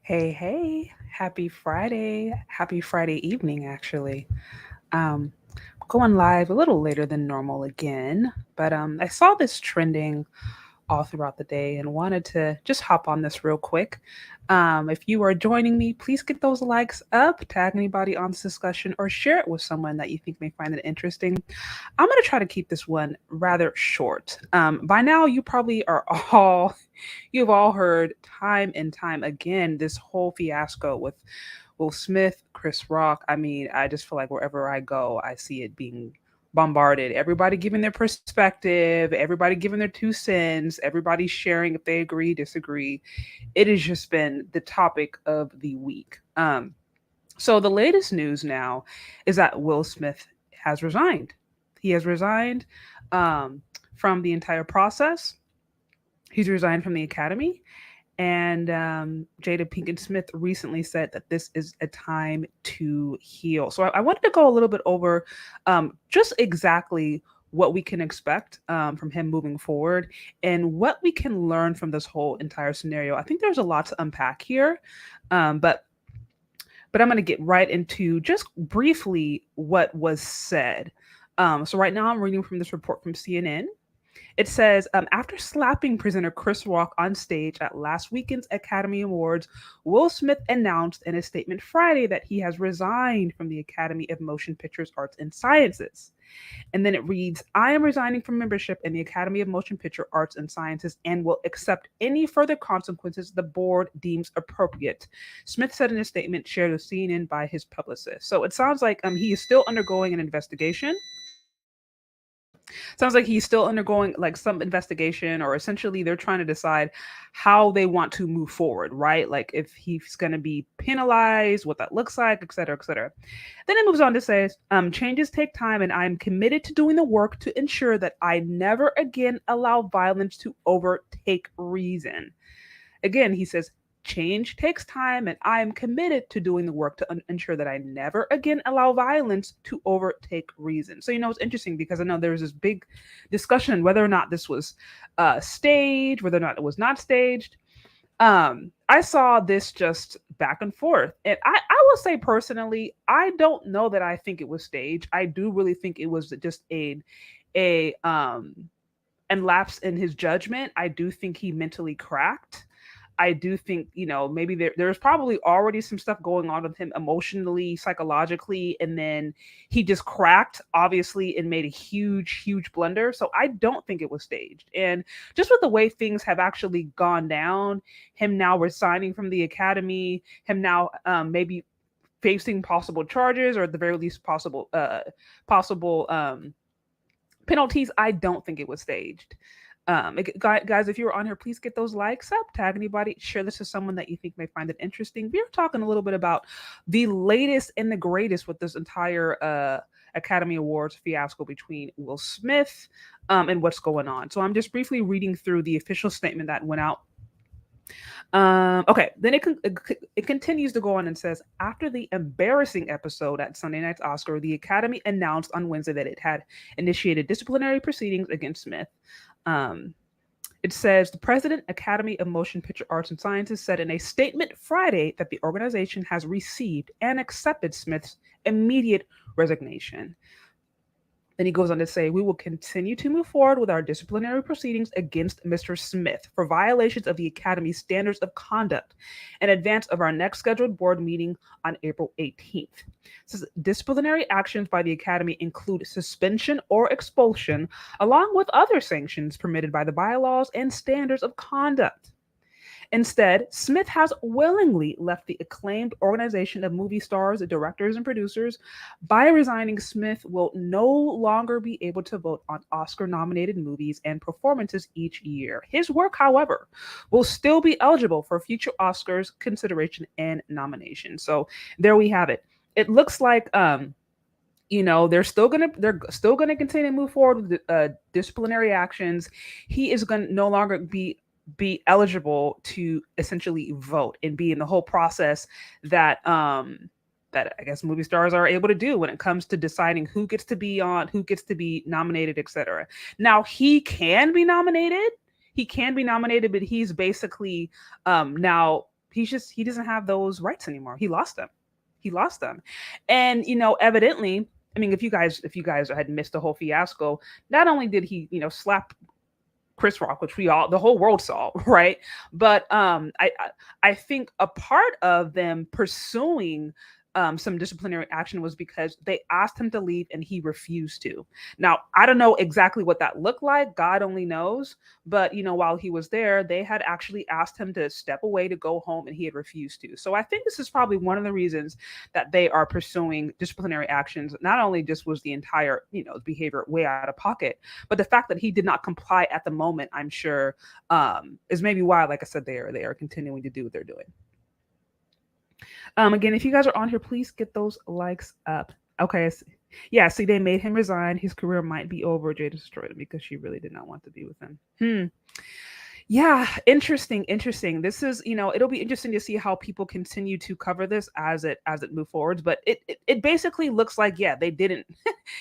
Hey, hey, happy Friday. Happy Friday evening, actually. Um, Going live a little later than normal again, but I saw this trending all throughout the day and wanted to just hop on this real quick. If you are joining me, please get those likes up, tag anybody on this discussion, or share it with someone that you think may find it interesting. I'm going to try to keep this one rather short. By now, you probably are all you've all heard time and time again this whole fiasco with Will Smith, Chris Rock. I mean, I just feel like wherever I go, I see it being bombarded. Everybody giving their perspective, everybody giving their 2 cents, everybody sharing if they agree, disagree. It has just been the topic of the week. So the latest news now is that Will Smith has resigned. He has resigned um, from the entire process. He's resigned from the academy. And Jada Pinkett Smith recently said that this is a time to heal. So I wanted to go a little bit over just exactly what we can expect from him moving forward and what we can learn from this whole entire scenario. I think there's a lot to unpack here, um, but but I'm going to get right into just briefly what was said. So right now I'm reading from this report from CNN. It says, after slapping presenter Chris Rock on stage at last weekend's Academy Awards, Will Smith announced in a statement Friday that he has resigned from the Academy of Motion Pictures Arts and Sciences. And then it reads, I am resigning from membership in the Academy of Motion Picture Arts and Sciences and will accept any further consequences the board deems appropriate. Smith said in a statement shared with CNN by his publicist. So it sounds like he is still undergoing an investigation. Sounds like he's still undergoing like some investigation, or essentially they're trying to decide how they want to move forward, right? Like if he's going to be penalized, what that looks like, et cetera, et cetera. Then it moves on to say, changes take time, and I'm committed to doing the work to ensure that I never again allow violence to overtake reason. Again, he says, change takes time, and I am committed to doing the work to ensure that I never again allow violence to overtake reason. So, it's interesting because I know there was this big discussion whether or not this was staged, whether or not it was not staged. I saw this just back and forth. And I will say personally, I don't know that I think it was staged. I do really think it was just a and lapse in his judgment. I do think he mentally cracked. I do think, maybe there's probably already some stuff going on with him emotionally, psychologically, and then he just cracked, obviously, and made a huge, huge blunder. So I don't think it was staged. And just with the way things have actually gone down, him now resigning from the academy, him now maybe facing possible charges, or at the very least possible penalties, I don't think it was staged. Guys, if you were on here, please get those likes up, tag anybody, share this to someone that you think may find it interesting. We're talking a little bit about the latest and the greatest with this entire Academy Awards fiasco between Will Smith and what's going on. So I'm just briefly reading through the official statement that went out. Okay, then it continues to go on and says, after the embarrassing episode at Sunday night's Oscar, the Academy announced on Wednesday that it had initiated disciplinary proceedings against Smith. Um, it says the president, Academy of Motion Picture Arts and Sciences, said in a statement Friday that the organization has received and accepted Smith's immediate resignation. Then he goes on to say, we will continue to move forward with our disciplinary proceedings against Mr. Smith for violations of the Academy's standards of conduct in advance of our next scheduled board meeting on April 18th. Says disciplinary actions by the Academy include suspension or expulsion, along with other sanctions permitted by the bylaws and standards of conduct. Instead, Smith has willingly left the acclaimed organization of movie stars, directors, and producers. By resigning, Smith will no longer be able to vote on Oscar nominated movies and performances each year. His work, however, will still be eligible for future Oscars consideration and nomination. So there we have it. It looks like they're still gonna continue to move forward with disciplinary actions. He is going to no longer be eligible to essentially vote and be in the whole process that I guess movie stars are able to do when it comes to deciding who gets to be on, who gets to be nominated, etc. Now he can be nominated. He can be nominated, but he's basically now he doesn't have those rights anymore. He lost them. He lost them. And evidently, I mean, if you guys had missed the whole fiasco, not only did he, slap Chris Rock, which the whole world saw, right? But I think a part of them pursuing some disciplinary action was because they asked him to leave and he refused to. Now, I don't know exactly what that looked like. God only knows. But while he was there, they had actually asked him to step away to go home, and he had refused to. So I think this is probably one of the reasons that they are pursuing disciplinary actions. Not only just was the entire behavior way out of pocket, but the fact that he did not comply at the moment, I'm sure, is maybe why, like I said, they are continuing to do what they're doing. Again, if you guys are on here, please get those likes up. Okay. Yeah, see, they made him resign. His career might be over. Jada destroyed him because she really did not want to be with him. Yeah, interesting, interesting. This is, it'll be interesting to see how people continue to cover this as it move forwards. But it basically looks like, yeah, they didn't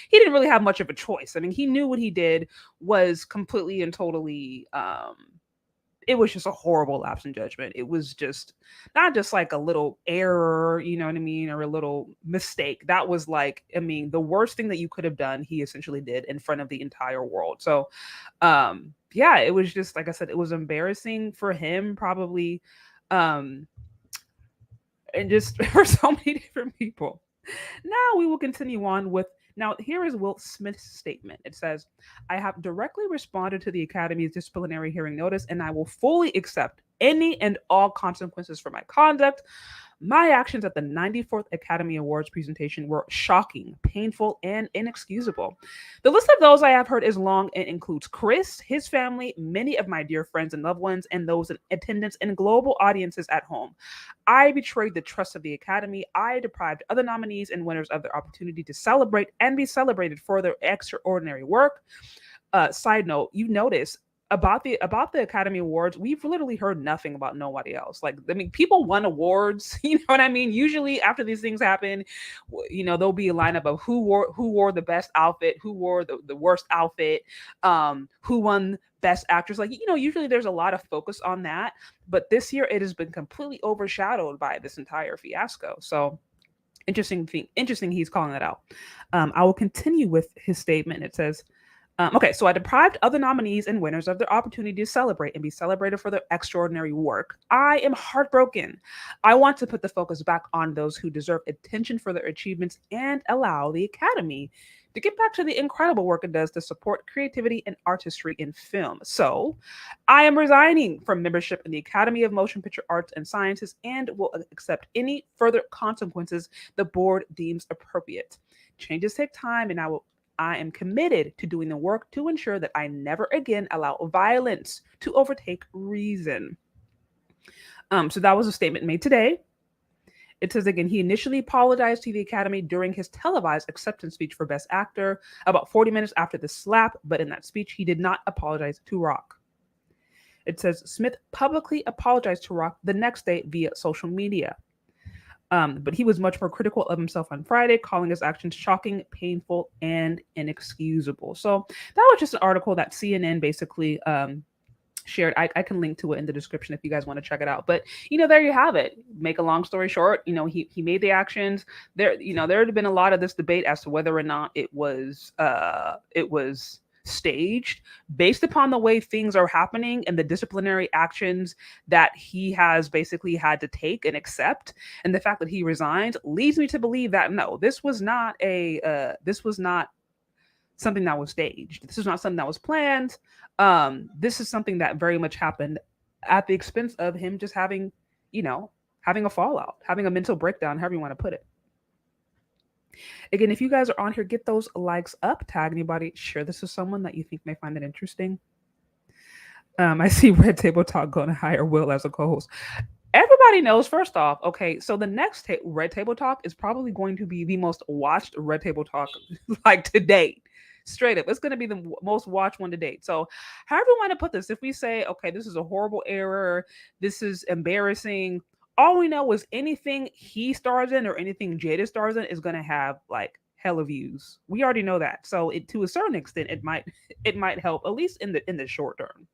he didn't really have much of a choice. I mean, he knew what he did was completely and totally it was just a horrible lapse in judgment. It was just not just like a little error, you know what I mean, or a little mistake. That was like, I mean, the worst thing that you could have done, he essentially did in front of the entire world. So, yeah, it was just like I said, it was embarrassing for him, probably, um, and just for so many different people. Now we will continue on with. Now, here is Will Smith's statement. It says, I have directly responded to the Academy's disciplinary hearing notice, and I will fully accept any and all consequences for my conduct. My actions at the 94th Academy Awards presentation were shocking, painful, and inexcusable. The list of those I have heard is long and includes Chris, his family, many of my dear friends and loved ones, and those in attendance and global audiences at home. I betrayed the trust of the Academy. I deprived other nominees and winners of their opportunity to celebrate and be celebrated for their extraordinary work. Side note, you notice about the Academy Awards, we've literally heard nothing about nobody else. Like, I mean, people won awards, you know what I mean? Usually after these things happen, there'll be a lineup of who wore the best outfit, who wore the worst outfit, who won best actress. Like, usually there's a lot of focus on that. But this year it has been completely overshadowed by this entire fiasco. So interesting he's calling that out. I will continue with his statement. It says, okay, so I deprived other nominees and winners of their opportunity to celebrate and be celebrated for their extraordinary work. I am heartbroken. I want to put the focus back on those who deserve attention for their achievements and allow the Academy to get back to the incredible work it does to support creativity and artistry in film. So, I am resigning from membership in the Academy of Motion Picture Arts and Sciences and will accept any further consequences the board deems appropriate. Changes take time, and I am committed to doing the work to ensure that I never again allow violence to overtake reason. So that was a statement made today. It says again, he initially apologized to the Academy during his televised acceptance speech for Best Actor about 40 minutes after the slap, but in that speech, he did not apologize to Rock. It says Smith publicly apologized to Rock the next day via social media. But he was much more critical of himself on Friday, calling his actions shocking, painful, and inexcusable. So that was just an article that CNN basically shared. I can link to it in the description if you guys want to check it out. But there you have it. Make a long story short, he made the actions. There had been a lot of this debate as to whether or not it was staged based upon the way things are happening and the disciplinary actions that he has basically had to take and accept, and the fact that he resigned leads me to believe that no, this was not something that was staged. This is not something that was planned. This is something that very much happened at the expense of him just having a fallout, having a mental breakdown, however you want to put it. Again, if you guys are on here, get those likes up, tag anybody, share this with someone that you think may find it interesting. I see Red Table Talk going to hire Will as a co-host. Everybody knows, first off, okay, so the next Red Table Talk is probably going to be the most watched Red Table Talk like to date. Straight up, it's going to be the most watched one to date. So however you want to put this, if we say, okay, this is a horrible error, this is embarrassing, all we know is anything he stars in or anything Jada stars in is going to have like hella views. We already know that. So to a certain extent, it might help, at least in the short term.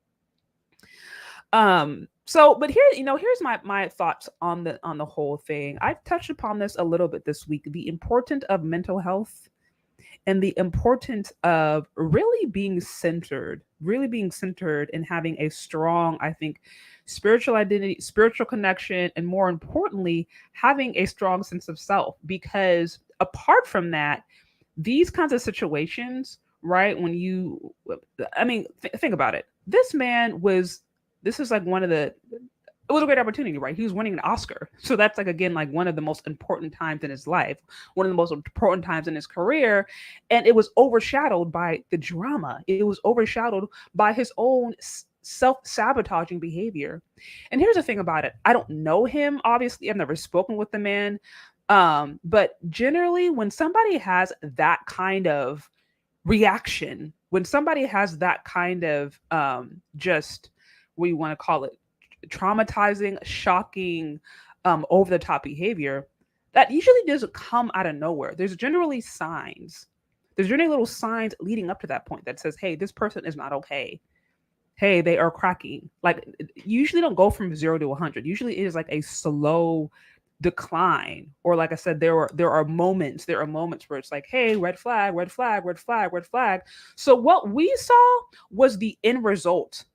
So, but here, here's my thoughts on the whole thing. I've touched upon this a little bit this week. The importance of mental health and the importance of really being centered and having a strong, I think, spiritual identity, spiritual connection, and more importantly, having a strong sense of self. Because apart from that, these kinds of situations, right? I mean, think about it. This is like one of the, it was a great opportunity, right? He was winning an Oscar. So that's like, again, like one of the most important times in his life, one of the most important times in his career. And it was overshadowed by the drama, it was overshadowed by his own self sabotaging behavior. And here's the thing about it, I don't know him, obviously, I've never spoken with the man. But generally, when somebody has that kind of reaction, when somebody has that kind of just, what you want to call it, traumatizing, shocking, over the top behavior, that usually doesn't come out of nowhere. There's generally signs. There's generally little signs leading up to that point that says, hey, this person is not okay. Hey, they are cracking. Like, usually don't go from 0 to 100. Usually it is like a slow decline. Or like I said, there are moments where it's like, hey, red flag, red flag, red flag, red flag. So what we saw was the end result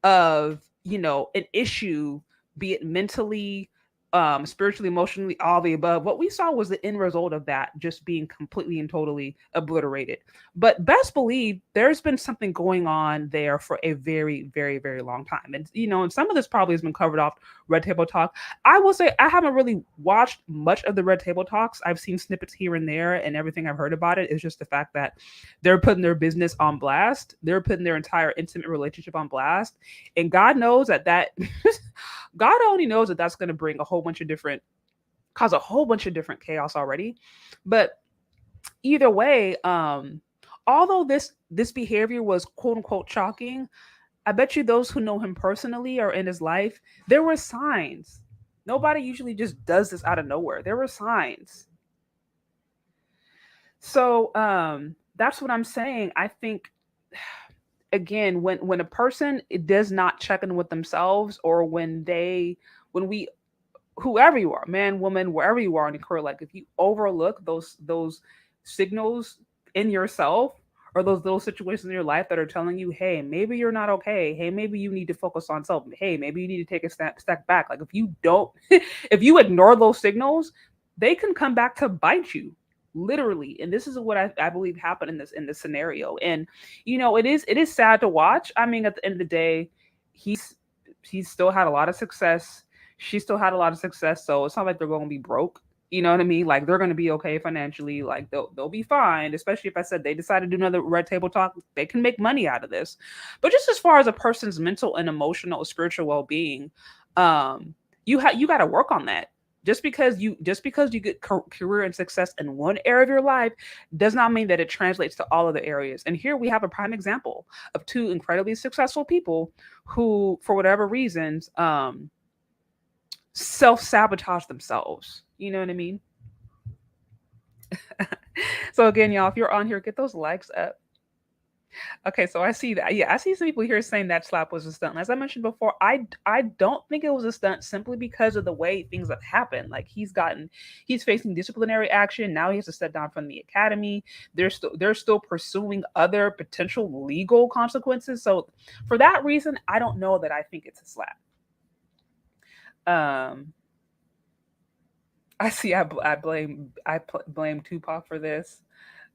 of, an issue, be it mentally, spiritually, emotionally, all the above. What we saw was the end result of that just being completely and totally obliterated. But best believe there's been something going on there for a very, very, very long time. And, and some of this probably has been covered off Red Table Talk. I will say I haven't really watched much of the Red Table Talks. I've seen snippets here and there, and everything I've heard about it is just the fact that they're putting their business on blast. They're putting their entire intimate relationship on blast. And God knows that God only knows that that's going to bring cause a whole bunch of different chaos already. But either way, although this behavior was quote unquote shocking, I bet you those who know him personally or in his life, there were signs. Nobody usually just does this out of nowhere. There were signs. So that's what I'm saying. I think, again, when a person does not check in with themselves, or when we, whoever you are, man, woman, wherever you are in the career, like if you overlook those signals in yourself, or those little situations in your life that are telling you, hey, maybe you're not okay. Hey, maybe you need to focus on self. Hey, maybe you need to take a step back. Like if you don't, if you ignore those signals, they can come back to bite you, literally. And this is what I believe happened in this scenario. And it is sad to watch. I mean, at the end of the day, he's he's still had a lot of success. She still had a lot of success. So it's not like they're going to be broke. You know what I mean? Like they're going to be okay financially. Like they'll be fine. Especially if I said they decide to do another Red Table Talk, they can make money out of this. But just as far as a person's mental and emotional, spiritual well being, you got to work on that. Just because you get career and success in one area of your life does not mean that it translates to all other areas. And here we have a prime example of two incredibly successful people who, for whatever reasons, self sabotage themselves. You know what I mean? So again, y'all, if you're on here, get those likes up. Okay, so I see that. Yeah, I see some people here saying that slap was a stunt. As I mentioned before, I don't think it was a stunt, simply because of the way things have happened. Like he's facing disciplinary action. Now he has to step down from the academy. They're still pursuing other potential legal consequences. So for that reason, I don't know that I think it's a slap. Um, I see. I blame Tupac for this.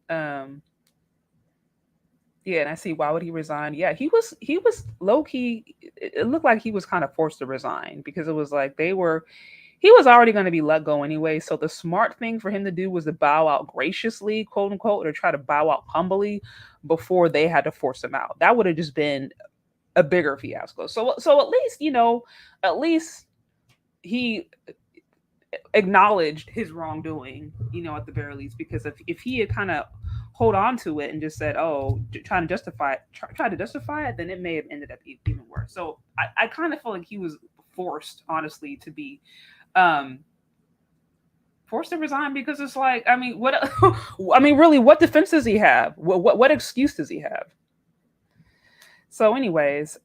Um, yeah, and I see, why would he resign? Yeah, he was low key. It looked like he was kind of forced to resign, because it was like he was already going to be let go anyway. So the smart thing for him to do was to bow out graciously, quote unquote, or try to bow out humbly before they had to force him out. That would have just been a bigger fiasco. So at least he acknowledged his wrongdoing, at the very least. Because if he had kind of hold on to it and just said, oh, trying to justify it, then it may have ended up even worse. So I kind of feel like he was forced, honestly, to be um, forced to resign, because it's like, I mean, what, I mean, really, what defense does he have? What excuse does he have? So, anyways,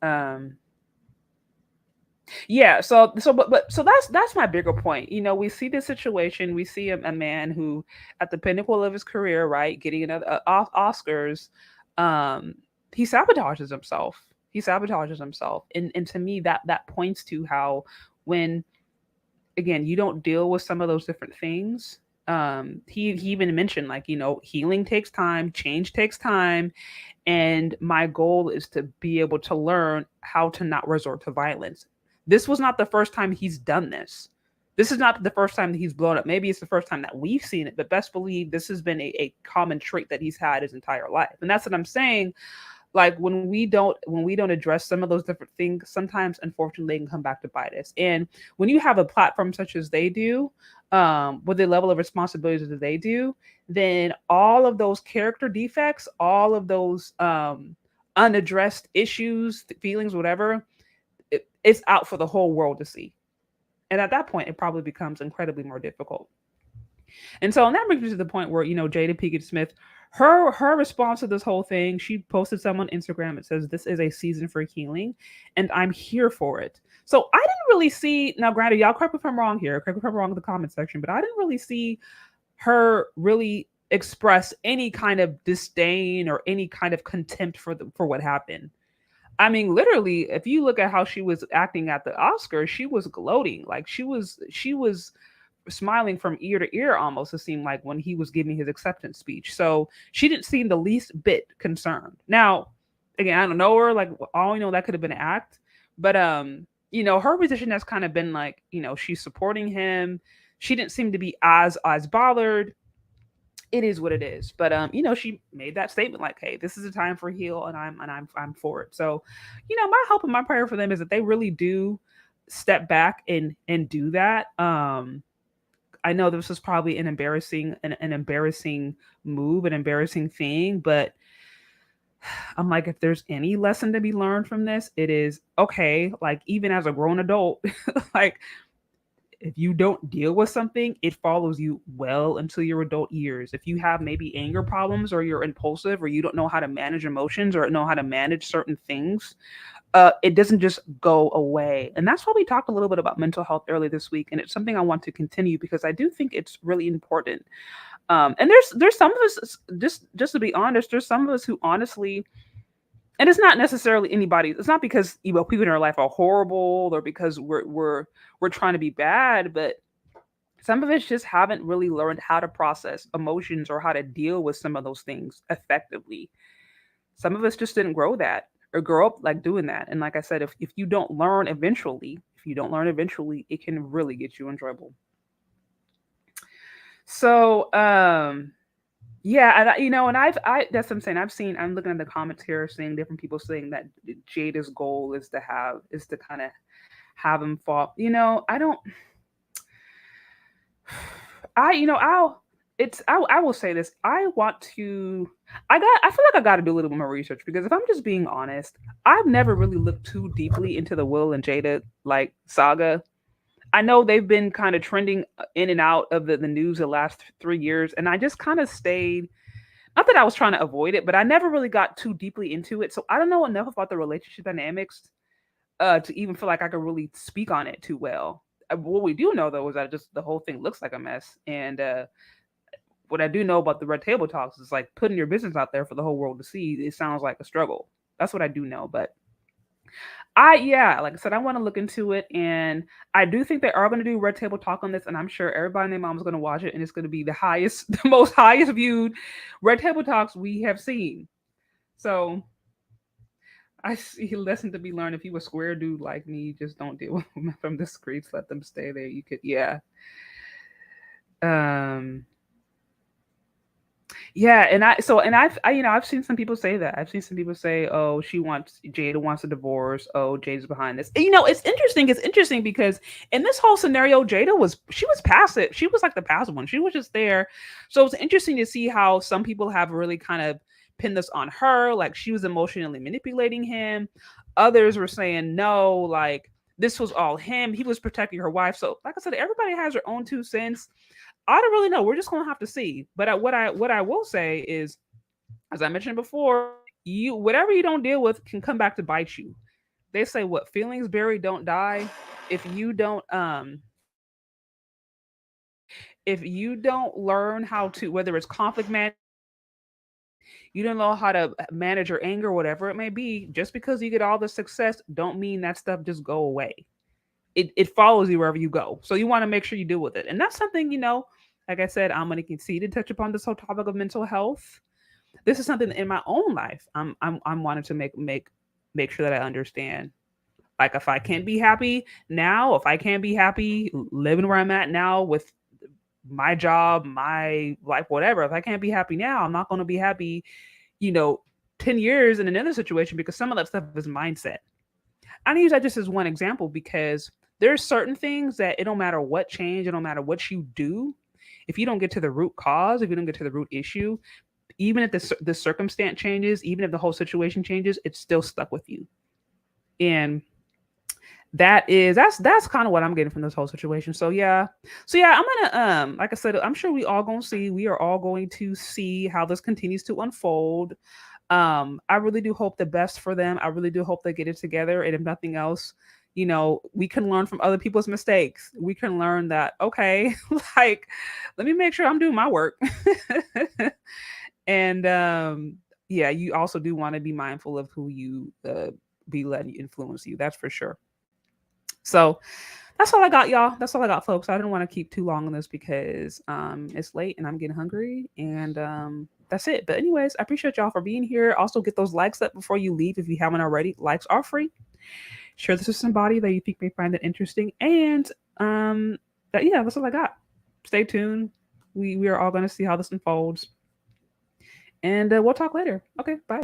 Yeah, so that's my bigger point. You know, we see this situation. We see a man who, at the pinnacle of his career, right, getting another Oscars, um, he sabotages himself. He sabotages himself, and to me, that points to how, when again, you don't deal with some of those different things. He even mentioned, like, you know, healing takes time, change takes time, and my goal is to be able to learn how to not resort to violence. This was not the first time he's done this. This is not the first time that he's blown up. Maybe it's the first time that we've seen it, but best believe this has been a common trait that he's had his entire life. And that's what I'm saying. Like, when we don't address some of those different things, sometimes unfortunately they can come back to bite us. And when you have a platform such as they do, with the level of responsibilities that they do, then all of those character defects, all of those unaddressed issues, feelings, whatever, it's out for the whole world to see. And at that point, it probably becomes incredibly more difficult. And so, and that brings me to the point where, you know, Jada Pinkett Smith, her response to this whole thing, she posted some on Instagram. It says, "This is a season for healing, and I'm here for it." So I didn't really see, now granted, y'all correct me if I'm wrong here, correct me if I'm wrong in the comment section, but I didn't really see her really express any kind of disdain or any kind of contempt for what happened. I mean, literally, if you look at how she was acting at the Oscars, she was gloating. Like, she was smiling from ear to ear almost, it seemed like, when he was giving his acceptance speech. So she didn't seem the least bit concerned. Now, again, I don't know her, like, all we know, that could have been an act. But you know, her position has kind of been like, you know, she's supporting him. She didn't seem to be as bothered. It is what it is. But you know, she made that statement like, "Hey, this is a time for heal, and I'm for it." So, you know, my hope and my prayer for them is that they really do step back and do that. I know this was probably an embarrassing move, an embarrassing thing, but I'm like, if there's any lesson to be learned from this, it is, okay, like, even as a grown adult, like, if you don't deal with something, it follows you well until your adult years. If you have maybe anger problems, or you're impulsive, or you don't know how to manage emotions, or know how to manage certain things, it doesn't just go away. And that's why we talked a little bit about mental health earlier this week. And it's something I want to continue because I do think it's really important. And there's some of us, just to be honest, there's some of us who honestly, and it's not necessarily anybody. It's not because, you know, people in our life are horrible, or because we're trying to be bad, but some of us just haven't really learned how to process emotions or how to deal with some of those things effectively. Some of us just didn't grow that, or grow up like doing that. And like I said, if you don't learn eventually, it can really get you in trouble. So yeah, and you know, and I that's what I'm saying. I'm looking at the comments here, seeing different people saying that Jada's goal is to kind of have him fall. You know, I don't. You know, I will say this. I want to. I feel like I got to do a little bit more research, because if I'm just being honest, I've never really looked too deeply into the Will and Jada, like, saga. I know they've been kind of trending in and out of the news the last 3 years, and I just kind of stayed. Not that I was trying to avoid it, but I never really got too deeply into it. So I don't know enough about the relationship dynamics to even feel like I could really speak on it too well. What we do know, though, is that just the whole thing looks like a mess. And what I do know about the Red Table Talks is, like, putting your business out there for the whole world to see. It sounds like a struggle. That's what I do know. But yeah, like I said, I want to look into it, and I do think they are going to do Red Table Talk on this, and I'm sure everybody and their mom is going to watch it, and it's going to be the highest, the most highest viewed Red Table Talks we have seen. So I see, lesson to be learned. If you a square dude like me, just don't deal with them from the streets. Let them stay there. You could, yeah. Um, Yeah, and you know, I've seen some people say that. I've seen some people say, "Oh, Jada wants a divorce. Oh, Jada's behind this." And, you know, it's interesting. It's interesting because in this whole scenario, she was passive. She was like the passive one. She was just there. So it's interesting to see how some people have really kind of pinned this on her, like she was emotionally manipulating him. Others were saying no, like this was all him. He was protecting her wife. So, like I said, everybody has their own 2 cents. I don't really know. We're just gonna have to see. But what I will say is, as I mentioned before, you whatever you don't deal with can come back to bite you. They say what feelings buried don't die. If you don't if you don't learn how to, whether it's conflict you don't know how to manage your anger, whatever it may be, just because you get all the success, don't mean that stuff just go away. It follows you wherever you go. So you want to make sure you deal with it. And that's something, like I said, I'm going to continue to touch upon this whole topic of mental health. This is something in my own life. I'm wanting to make sure that I understand. Like if I can't be happy now, if I can't be happy living where I'm at now with my job, my life, whatever, if I can't be happy now, I'm not going to be happy, you know, 10 years in another situation, because some of that stuff is mindset. I use that just as one example because there's certain things that it don't matter what change, it don't matter what you do. If you don't get to the root cause, if you don't get to the root issue, even if the circumstance changes, even if the whole situation changes, it's still stuck with you. And that's kind of what I'm getting from this whole situation. So yeah, I'm gonna like I said, I'm sure we are all going to see how this continues to unfold. I really do hope the best for them. I really do hope they get it together. And if nothing else, we can learn from other people's mistakes. We can learn that, okay, like, let me make sure I'm doing my work. And yeah, you also do want to be mindful of who you be letting influence you. That's for sure. So that's all I got, y'all. That's all I got, folks. I didn't want to keep too long on this because it's late and I'm getting hungry. And that's it. But anyways, I appreciate y'all for being here. Also, get those likes up before you leave if you haven't already. Likes are free. Share this with somebody that you think may find it interesting. And yeah, that's all I got. Stay tuned. We are all going to see how this unfolds. And we'll talk later. Okay, bye.